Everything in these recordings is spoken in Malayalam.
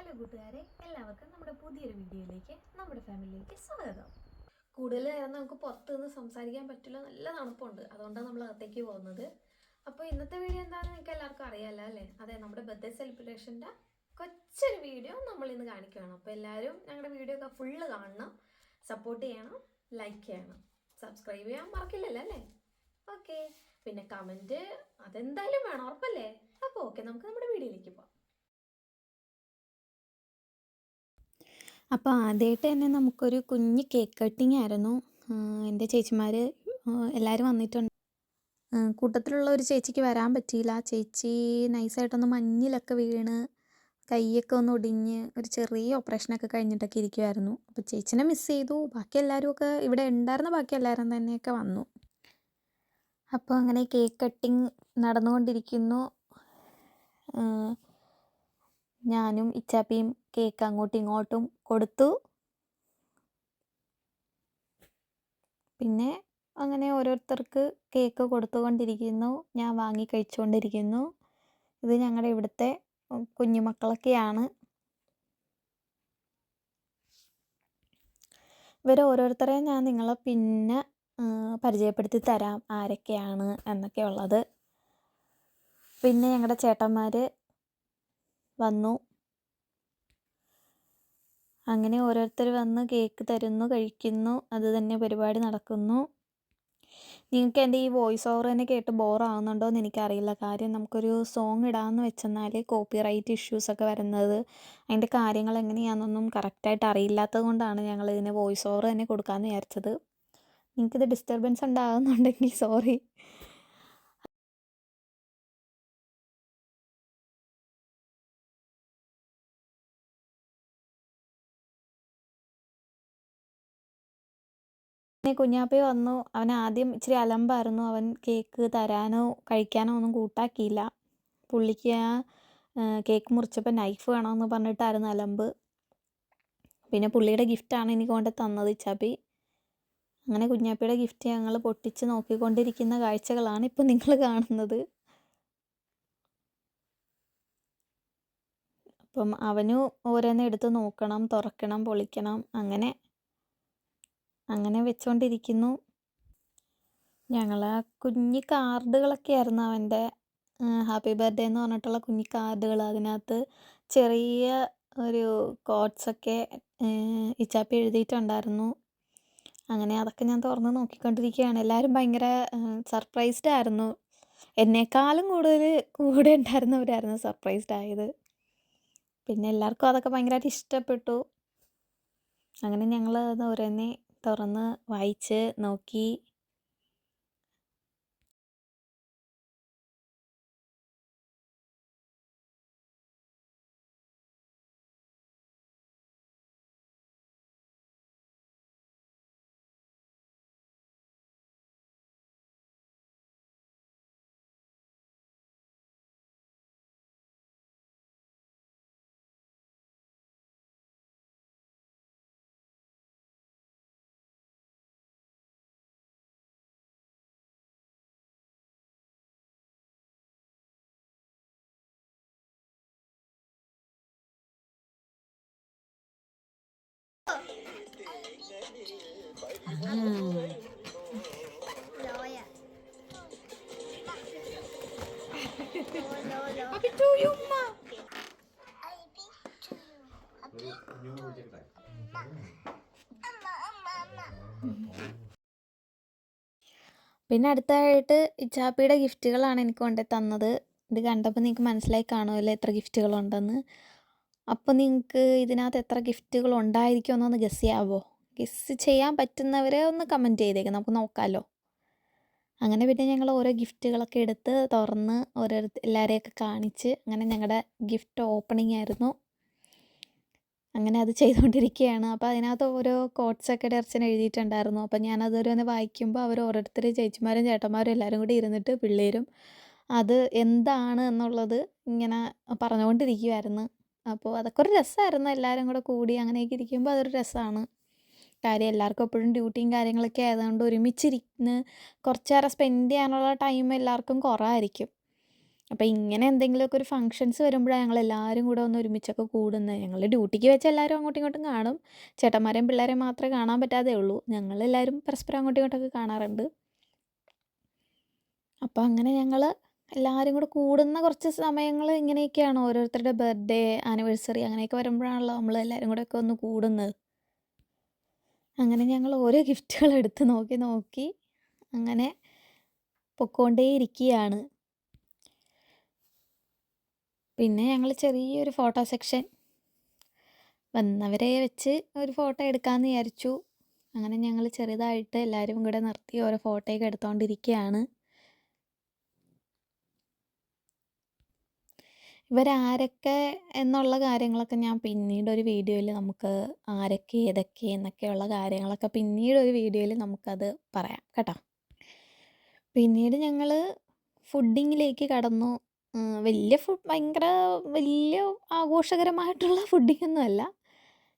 ഹലോ കൂട്ടുകാരെ, എല്ലാവർക്കും നമ്മുടെ പുതിയൊരു വീഡിയോയിലേക്ക് നമ്മുടെ ഫാമിലിയിലേക്ക് സ്വാഗതം. കൂടുതൽ നേരം നമുക്ക് പുറത്ത് നിന്ന് സംസാരിക്കാൻ പറ്റില്ല, നല്ല തണുപ്പുണ്ട്, അതുകൊണ്ടാണ് നമ്മൾ അകത്തേക്ക് പോകുന്നത്. അപ്പോൾ ഇന്നത്തെ വീഡിയോ എന്താണെന്ന് നിങ്ങൾക്ക് എല്ലാവർക്കും അറിയാമല്ലോ അല്ലേ? അതെ, നമ്മുടെ ബർത്ത്ഡേ സെലിബ്രേഷൻ്റെ കൊച്ചൊരു വീഡിയോ നമ്മൾ ഇന്ന് കാണിക്കുകയാണ്. അപ്പോൾ എല്ലാവരും ഞങ്ങളുടെ വീഡിയോ ഒക്കെ ഫുള്ള് കാണണം, സപ്പോർട്ട് ചെയ്യണം, ലൈക്ക് ചെയ്യണം, സബ്സ്ക്രൈബ് ചെയ്യാൻ മറക്കില്ലല്ലോ അല്ലേ? ഓക്കെ, പിന്നെ കമൻറ്റ് അതെന്തായാലും വേണം, ഉറപ്പല്ലേ? അപ്പോൾ ഓക്കെ, നമുക്ക് നമ്മുടെ വീഡിയോയിലേക്ക് പോകാം. അപ്പോൾ ആദ്യമായിട്ട് തന്നെ നമുക്കൊരു കുഞ്ഞ് കേക്ക് കട്ടിങ് ആയിരുന്നു. എൻ്റെ ചേച്ചിമാർ എല്ലാവരും വന്നിട്ടുണ്ട്. കൂട്ടത്തിലുള്ള ഒരു ചേച്ചിക്ക് വരാൻ പറ്റിയില്ല. ചേച്ചി നൈസായിട്ടൊന്ന് മഞ്ഞിലൊക്കെ വീണ് കൈയൊക്കെ ഒന്ന് ഒടിഞ്ഞ് ഒരു ചെറിയ ഓപ്പറേഷനൊക്കെ കഴിഞ്ഞിട്ടൊക്കെ ഇരിക്കുമായിരുന്നു. അപ്പോൾ ചേച്ചിനെ മിസ് ചെയ്തു. ബാക്കി എല്ലാവരും ഒക്കെ ഇവിടെ ഉണ്ടായിരുന്ന ബാക്കി എല്ലാവരും തന്നെയൊക്കെ വന്നു. അപ്പോൾ അങ്ങനെ കേക്ക് കട്ടിങ് നടന്നുകൊണ്ടിരിക്കുന്നു. ഞാനും ഇച്ചാപ്പിയും കേക്ക് അങ്ങോട്ടും ഇങ്ങോട്ടും കൊടുത്തു. പിന്നെ അങ്ങനെ ഓരോരുത്തർക്ക് കേക്ക് കൊടുത്തുകൊണ്ടിരിക്കുന്നു. ഞാൻ വാങ്ങി കഴിച്ചുകൊണ്ടിരിക്കുന്നു. ഇത് ഞങ്ങളുടെ ഇവിടുത്തെ കുഞ്ഞുമക്കളൊക്കെയാണ്. ഇവർ ഓരോരുത്തരെയും ഞാൻ നിങ്ങളെ പിന്നെ പരിചയപ്പെടുത്തി തരാം ആരൊക്കെയാണ് എന്നൊക്കെ ഉള്ളത്. പിന്നെ ഞങ്ങളുടെ ചേട്ടന്മാർ വന്നു. അങ്ങനെ ഓരോരുത്തർ വന്ന് കേക്ക് തരുന്നു, കഴിക്കുന്നു. അത് തന്നെ പരിപാടി നടക്കുന്നു. നിങ്ങൾക്ക് എൻ്റെ ഈ വോയിസ് ഓവർ തന്നെ കേട്ട് ബോറാവുന്നുണ്ടോ എന്ന് എനിക്കറിയില്ല. കാര്യം നമുക്കൊരു സോങ് ഇടാമെന്ന് വെച്ചെന്നാൽ കോപ്പിറൈറ്റ് ഇഷ്യൂസൊക്കെ വരുന്നത്, അതിൻ്റെ കാര്യങ്ങൾ എങ്ങനെയാണെന്നൊന്നും കറക്റ്റായിട്ട് അറിയില്ലാത്തത് കൊണ്ടാണ് ഞങ്ങൾ ഇതിന് വോയിസ് ഓവർ തന്നെ കൊടുക്കാമെന്ന് വിചാരിച്ചത്. നിങ്ങൾക്കിത് ഡിസ്റ്റർബൻസ് ഉണ്ടാകുന്നുണ്ടെങ്കിൽ സോറി. കുഞ്ഞാപ്പി വന്നു. അവൻ ആദ്യം ഇച്ചിരി അലമ്പായിരുന്നു. അവൻ കേക്ക് തരാനോ കഴിക്കാനോ ഒന്നും കൂട്ടാക്കിയില്ല. പുള്ളിക്ക് ആ കേക്ക് മുറിച്ചപ്പോൾ നൈഫ് വേണമെന്ന് പറഞ്ഞിട്ടായിരുന്നു അലമ്പ്. പിന്നെ പുള്ളിയുടെ ഗിഫ്റ്റാണ് എനിക്ക് കൊണ്ട് തന്നത് ഇച്ചാപ്പി. അങ്ങനെ കുഞ്ഞാപ്പിയുടെ ഗിഫ്റ്റ് ഞങ്ങൾ പൊട്ടിച്ച് നോക്കിക്കൊണ്ടിരിക്കുന്ന കാഴ്ചകളാണ് ഇപ്പം നിങ്ങൾ കാണുന്നത്. അപ്പം അവന് ഓരോന്ന് എടുത്ത് നോക്കണം, തുറക്കണം, പൊളിക്കണം, അങ്ങനെ വെച്ചുകൊണ്ടിരിക്കുന്നു. ഞങ്ങൾ ആ കുഞ്ഞി കാർഡുകളൊക്കെ ആയിരുന്നു അവൻ്റെ ഹാപ്പി ബർത്ത്ഡേ എന്ന് പറഞ്ഞിട്ടുള്ള കുഞ്ഞി കാർഡുകൾ. അതിനകത്ത് ചെറിയ ഒരു കോട്ട്സൊക്കെ ഇച്ചാപ്പി എഴുതിയിട്ടുണ്ടായിരുന്നു. അങ്ങനെ അതൊക്കെ ഞാൻ തുറന്ന് നോക്കിക്കൊണ്ടിരിക്കുകയാണ്. എല്ലാവരും ഭയങ്കര സർപ്രൈസ്ഡ് ആയിരുന്നു. എന്നെക്കാളും കൂടുതൽ കൂടെ ഉണ്ടായിരുന്നവരായിരുന്നു സർപ്രൈസ്ഡ് ആയത്. പിന്നെ എല്ലാവർക്കും അതൊക്കെ ഭയങ്കരമായിട്ട് ഇഷ്ടപ്പെട്ടു. അങ്ങനെ ഞങ്ങൾ അത് ഓരോന്നെ തുറന്ന് വായിച്ച് നോക്കി. പിന്നെ അടുത്തതായിട്ട് ഇച്ചാപ്പിയുടെ ഗിഫ്റ്റുകളാണ് എനിക്ക് കൊണ്ടു തന്നത്. ഇത് കണ്ടപ്പോൾ നിങ്ങൾക്ക് മനസ്സിലായി കാണുമല്ലോ എത്ര ഗിഫ്റ്റുകളുണ്ടെന്ന്. അപ്പോൾ നിങ്ങൾക്ക് ഇതിനകത്ത് എത്ര ഗിഫ്റ്റുകൾ ഉണ്ടായിരിക്കും എന്നൊന്ന് ഗസ് ചെയ്യാവോ? ഗസ് ചെയ്യാൻ പറ്റുന്നവരെ ഒന്ന് കമൻറ്റ് ചെയ്തേക്കാം, നമുക്ക് നോക്കാമല്ലോ. അങ്ങനെ പിന്നെ ഞങ്ങൾ ഓരോ ഗിഫ്റ്റുകളൊക്കെ എടുത്ത് തുറന്ന് എല്ലാവരെയൊക്കെ കാണിച്ച് അങ്ങനെ ഞങ്ങളുടെ ഗിഫ്റ്റ് ഓപ്പണിംഗ് ആയിരുന്നു. അങ്ങനെ അത് ചെയ്തുകൊണ്ടിരിക്കുകയാണ്. അപ്പോൾ അതിനകത്ത് ഓരോ കോട്ട്സൊക്കെ അച്ഛൻ എഴുതിയിട്ടുണ്ടായിരുന്നു. അപ്പോൾ ഞാനതൊരോന്ന് വായിക്കുമ്പോൾ അവർ ഓരോരുത്തർ ചേച്ചിമാരും ചേട്ടന്മാരും എല്ലാവരും കൂടി ഇരുന്നിട്ട് പിള്ളേരും അത് എന്താണ് എന്നുള്ളത് ഇങ്ങനെ പറഞ്ഞുകൊണ്ടിരിക്കുമായിരുന്നു. അപ്പോൾ അതൊക്കെ ഒരു രസമായിരുന്നു. എല്ലാവരും കൂടെ കൂടി അങ്ങനെയൊക്കെ ഇരിക്കുമ്പോൾ അതൊരു രസമാണ്. കാര്യം എല്ലാവർക്കും എപ്പോഴും ഡ്യൂട്ടിയും കാര്യങ്ങളൊക്കെ ആയതുകൊണ്ട് ഒരുമിച്ചിരുന്ന് കുറച്ച് നേരം സ്പെൻഡ് ചെയ്യാനുള്ള ടൈം എല്ലാവർക്കും കുറവായിരിക്കും. അപ്പോൾ ഇങ്ങനെ എന്തെങ്കിലുമൊക്കെ ഒരു ഫങ്ഷൻസ് വരുമ്പോഴാണ് ഞങ്ങളെല്ലാവരും കൂടെ ഒന്ന് ഒരുമിച്ചൊക്കെ കൂടുന്നത്. ഞങ്ങൾ ഡ്യൂട്ടിക്ക് വെച്ച് എല്ലാവരും അങ്ങോട്ടും ഇങ്ങോട്ടും കാണും. ചേട്ടന്മാരെയും പിള്ളേരെയും മാത്രമേ കാണാൻ പറ്റാതെ ഉള്ളൂ. ഞങ്ങളെല്ലാവരും പരസ്പരം അങ്ങോട്ടും ഇങ്ങോട്ടൊക്കെ കാണാറുണ്ട്. അപ്പോൾ അങ്ങനെ ഞങ്ങൾ എല്ലാവരും കൂടെ കൂടുന്ന കുറച്ച് സമയങ്ങൾ ഇങ്ങനെയൊക്കെയാണ്. ഓരോരുത്തരുടെ ബർത്ത്ഡേ, ആനിവേഴ്സറി അങ്ങനെയൊക്കെ വരുമ്പോഴാണല്ലോ നമ്മൾ എല്ലാവരും കൂടെയൊക്കെ ഒന്ന് കൂടുന്നത്. അങ്ങനെ ഞങ്ങൾ ഓരോ ഗിഫ്റ്റുകൾ എടുത്ത് നോക്കി നോക്കി അങ്ങനെ പൊക്കോണ്ടേയിരിക്കുകയാണ്. പിന്നെ ഞങ്ങൾ ചെറിയൊരു ഫോട്ടോ സെക്ഷൻ വന്നവരെ വെച്ച് ഒരു ഫോട്ടോ എടുക്കാമെന്ന് വിചാരിച്ചു. അങ്ങനെ ഞങ്ങൾ ചെറുതായിട്ട് എല്ലാവരും കൂടെ നിർത്തി ഓരോ ഫോട്ടോയൊക്കെ എടുത്തുകൊണ്ടിരിക്കുകയാണ്. ഇവരാരൊക്കെ എന്നുള്ള കാര്യങ്ങളൊക്കെ ഞാൻ പിന്നീടൊരു വീഡിയോയിൽ നമുക്ക് ആരൊക്കെ ഏതൊക്കെ എന്നൊക്കെയുള്ള കാര്യങ്ങളൊക്കെ പിന്നീടൊരു വീഡിയോയിൽ നമുക്കത് പറയാം കേട്ടോ. പിന്നീട് ഞങ്ങൾ ഫുഡിങ്ങിലേക്ക് കടന്നു. ഭയങ്കര വലിയ ആഘോഷകരമായിട്ടുള്ള ഫുഡിങ്ങൊന്നുമല്ല.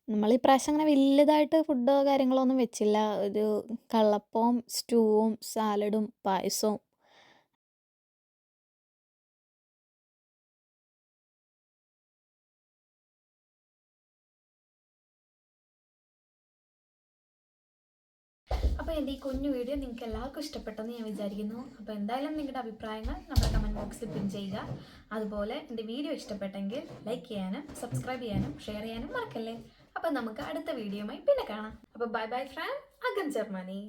നമ്മൾ ഇപ്രാവശ്യം അങ്ങനെ വലുതായിട്ട് ഫുഡോ കാര്യങ്ങളോ ഒന്നും വെച്ചില്ല. ഒരു കള്ളപ്പവും സ്റ്റൂവും സാലഡും പായസവും. അപ്പോൾ എൻ്റെ ഈ കുഞ്ഞു വീഡിയോ നിങ്ങൾക്ക് എല്ലാവർക്കും ഇഷ്ടപ്പെട്ടെന്ന് ഞാൻ വിചാരിക്കുന്നു. അപ്പോൾ എന്തായാലും നിങ്ങളുടെ അഭിപ്രായങ്ങൾ നമ്മുടെ കമൻറ്റ് ബോക്സിൽ പിൻ ചെയ്യുക. അതുപോലെ എൻ്റെ വീഡിയോ ഇഷ്ടപ്പെട്ടെങ്കിൽ ലൈക്ക് ചെയ്യാനും സബ്സ്ക്രൈബ് ചെയ്യാനും ഷെയർ ചെയ്യാനും മറക്കല്ലേ. അപ്പോൾ നമുക്ക് അടുത്ത വീഡിയോയുമായി പിന്നെ കാണാം. അപ്പോൾ bye bye from again Germany.